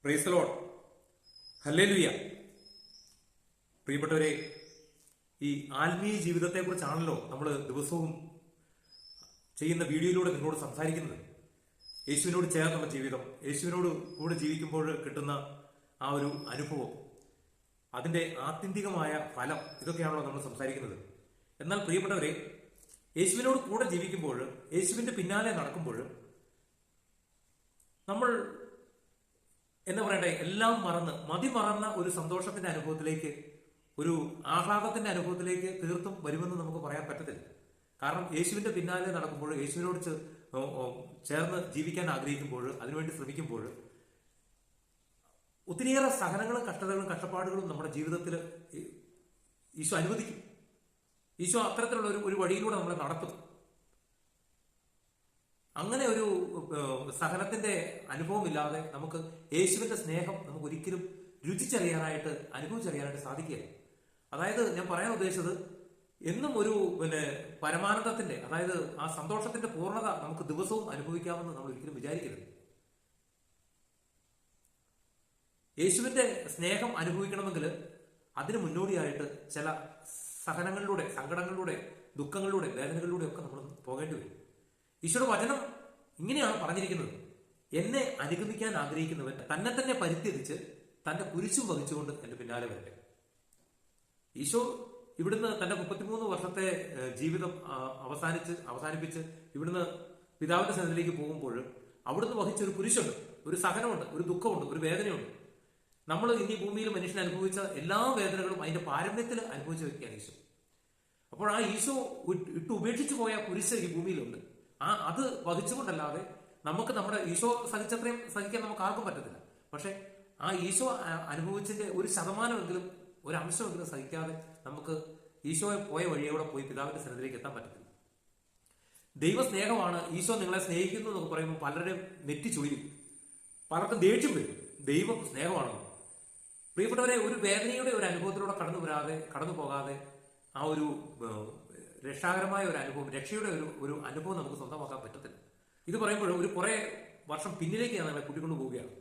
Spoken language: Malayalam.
Praise the Lord. ഹല്ലേലൂയ. പ്രിയപ്പെട്ടവരെ, ഈ ആത്മീയ ജീവിതത്തെക്കുറിച്ചാണല്ലോ നമ്മൾ ദിവസവും ചെയ്യുന്ന വീഡിയോയിലൂടെ നിങ്ങളോട് സംസാരിക്കുന്നത്. യേശുവിനോട് ചേർന്നുള്ള ജീവിതം, യേശുവിനോട് കൂടെ ജീവിക്കുമ്പോൾ കിട്ടുന്ന ആ ഒരു അനുഭവം, അതിൻ്റെ ആത്യന്തികമായ ഫലം, ഇതൊക്കെയാണല്ലോ നമ്മൾ സംസാരിക്കുന്നത്. എന്നാൽ പ്രിയപ്പെട്ടവരെ, യേശുവിനോട് കൂടെ ജീവിക്കുമ്പോൾ, യേശുവിൻ്റെ പിന്നാലെ നടക്കുമ്പോൾ നമ്മൾ എന്താ പറയട്ടെ, എല്ലാം മറന്ന് മതിമറന്ന ഒരു സന്തോഷത്തിന്റെ അനുഭവത്തിലേക്ക്, ഒരു ആഹ്ലാദത്തിന്റെ അനുഭവത്തിലേക്ക് തീർത്തും വരുമെന്ന് നമുക്ക് പറയാൻ പറ്റത്തില്ല. കാരണം യേശുവിന്റെ പിന്നാലെ നടക്കുമ്പോൾ, യേശുവിനോട് ചേർന്ന് ജീവിക്കാൻ ആഗ്രഹിക്കുമ്പോൾ, അതിനുവേണ്ടി ശ്രമിക്കുമ്പോൾ ഒത്തിരിയേറെ സഹനങ്ങളും കഷ്ടതകളും കഷ്ടപ്പാടുകളും നമ്മുടെ ജീവിതത്തിൽ ഈശോ അനുവദിക്കും. ഈശോ അത്തരത്തിലുള്ള ഒരു വഴിയിലൂടെ നമ്മളെ നടത്തും. അങ്ങനെ ഒരു സഹനത്തിന്റെ അനുഭവമില്ലാതെ നമുക്ക് യേശുവിന്റെ സ്നേഹം നമുക്ക് ഒരിക്കലും രുചിച്ചറിയാനായിട്ട്, അനുഭവിച്ചറിയാനായിട്ട് സാധിക്കുകയില്ല. അതായത് ഞാൻ പറയാൻ ഉദ്ദേശിച്ചത്, എന്നും ഒരു പരമാനന്ദത്തിന്റെ, അതായത് ആ സന്തോഷത്തിന്റെ പൂർണ്ണത നമുക്ക് ദിവസവും അനുഭവിക്കാമെന്ന് നമ്മൾ ഒരിക്കലും വിചാരിക്കരുത്. യേശുവിന്റെ സ്നേഹം അനുഭവിക്കണമെങ്കിൽ അതിന് മുന്നോടിയായിട്ട് ചില സഹനങ്ങളിലൂടെ, സങ്കടങ്ങളിലൂടെ, ദുഃഖങ്ങളിലൂടെ, വേദനകളിലൂടെ ഒക്കെ നമ്മൾ പോകേണ്ടി വരും. ഈശോയുടെ വചനം ഇങ്ങനെയാണ് പറഞ്ഞിരിക്കുന്നത്: എന്നെ അനുഗമിക്കാൻ ആഗ്രഹിക്കുന്നവൻ തന്നെ തന്നെ പരിത്യജിച്ച് തന്റെ കുരിശും വഹിച്ചുകൊണ്ട് എന്റെ പിന്നാലെ വരട്ടെ. ഈശോ ഇവിടുന്ന് തന്റെ 33 വർഷത്തെ ജീവിതം അവസാനിപ്പിച്ച് ഇവിടുന്ന് പിതാവിന്റെ സന്നിധിയിലേക്ക് പോകുമ്പോൾ അവിടുന്ന് വഹിച്ച ഒരു കുരിശുണ്ട്, ഒരു സഹനമുണ്ട്, ഒരു ദുഃഖമുണ്ട്, ഒരു വേദനയുണ്ട്. നമ്മൾ ഇനി ഭൂമിയിൽ മനുഷ്യൻ അനുഭവിച്ച എല്ലാ വേദനകളും അതിന്റെ പാരമ്യത്തിൽ അനുഭവിച്ച വ്യക്തിയാണ് ഈശോ. അപ്പോൾ ആ ഈശോ ഉപേക്ഷിച്ചു പോയ കുരിശ് ഈ ഭൂമിയിലുണ്ട്. അത് വഹിച്ചുകൊണ്ടല്ലാതെ നമുക്ക് നമ്മുടെ ഈശോ സഹിച്ചത്രയും സഹിക്കാൻ നമുക്ക് ആർക്കും പറ്റത്തില്ല. പക്ഷെ ആ ഈശോ അനുഭവിച്ചതിന്റെ ഒരു ശതമാനമെങ്കിലും, ഒരു അംശമെങ്കിലും സഹിക്കാതെ നമുക്ക് ഈശോയെ പോയ വഴിയോടെ പോയി പിതാവിന്റെ സന്നിധിയിലേക്ക് എത്താൻ പറ്റത്തില്ല. ദൈവ സ്നേഹമാണ്. ഈശോ നിങ്ങളെ സ്നേഹിക്കുന്നു എന്നൊക്കെ പറയുമ്പോൾ പലരും നെറ്റി ചൊരിയും, പലർക്കും ദേഷ്യം വരും. ദൈവം സ്നേഹമാണെന്ന്. പ്രിയപ്പെട്ടവരെ, ഒരു വേദനയുടെ ഒരു അനുഭവത്തിലൂടെ കടന്നു പോകാതെ ആ ഒരു രക്ഷാകരമായ ഒരു അനുഭവം, രക്ഷയുടെ ഒരു അനുഭവം നമുക്ക് സ്വന്തമാക്കാൻ പറ്റത്തില്ല. ഇത് പറയുമ്പോൾ ഒരു കുറെ വർഷം പിന്നിലേക്ക് ഞങ്ങളെ കൂട്ടിക്കൊണ്ടു പോവുകയാണ്.